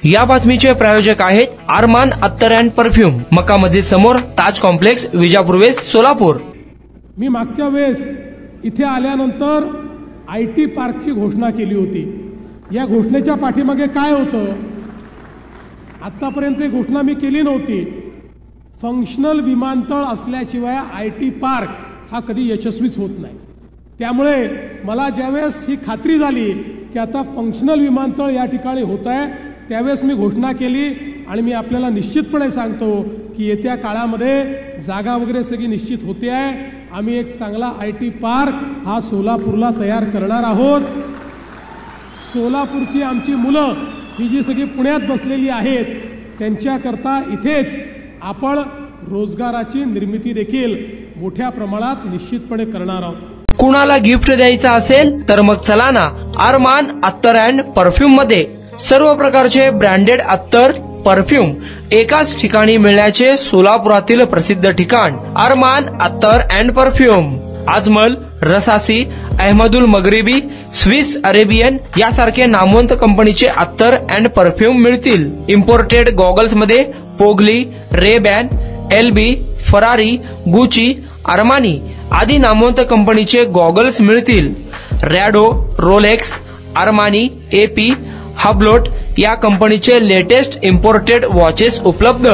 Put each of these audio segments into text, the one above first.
या बातमीचे प्रायोजक आहेत अरमान अत्तर अँड परफ्यूम, मक्का मस्जिद समोर, ताज कॉम्प्लेक्स, विजापूर वेस्ट, सोलापूर। मी मागच्या वेळेस इथे आल्यानंतर IT पार्कची घोषणा केली होती। या घोषणेच्या पाठीमागे काय होतं? आतापर्यंत घोषणा मी केली नव्हती। फंक्शनल विमानतळ असल्याशिवाय IT पार्क हा कधी यशस्वीच होत नाही। त्यामुळे मला ज्यावेळेस ही खात्री झाली की आता फंक्शनल विमानतळ या ठिकाणी होत आहे, त्यावेळेस मी घोषणा केली आणि मी आपल्याला निश्चितपणे सांगतो की येत्या काळामध्ये जागा वगैरे सगळी निश्चित होते आहे। आम्ही एक चांगला IT पार्क हा सोलापूरला तयार करणार आहोत। सोलापूरची आमची मुलं ही जी सगळी पुण्यात बसलेली आहेत त्यांच्याकरता इथेच आपण रोजगाराची निर्मिती देखील मोठ्या प्रमाणात निश्चितपणे करणार आहोत। कुणाला गिफ्ट द्यायचं असेल तर मग चला ना अरमान अत्तर अँड परफ्यूम मध्ये। सर्व प्रकारचे ब्रँडेड अत्तर परफ्यूम एकाच ठिकाणी मिळण्याचे सोलापुरातील प्रसिद्ध ठिकाण Armaan Attar and perfume. Ajmal, Rasasi, अहमदुल मगरिबी, स्विस अरेबियन यासारखे नामवंत कंपनीचे अत्तर अँड परफ्यूम मिळतील। इम्पोर्टेड गॉगल्स मध्ये पोगली, Rayban, LB, Ferrari, Gucci, Armani आदी नामवंत कंपनीचे गॉगल्स मिळतील। Rado, Rolex, Armani, AP, Hublot या कंपनीचे लेटेस्ट इम्पोर्टेड वॉचेस उपलब्ध।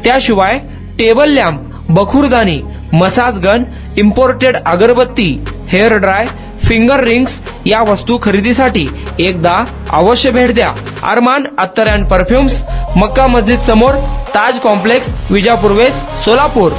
त्याशिवाय टेबल लॅम्प, बखुरदानी, मसाज गन, इम्पोर्टेड अगरबत्ती, हेअर ड्राय, फिंगर रिंग्स या वस्तू खरेदीसाठी एकदा अवश्य भेट द्या। अरमान अत्तर अँड परफ्यूम्स, मक्का मस्जिद समोर, ताज कॉम्प्लेक्स, विजापूर वेस्ट, सोलापूर।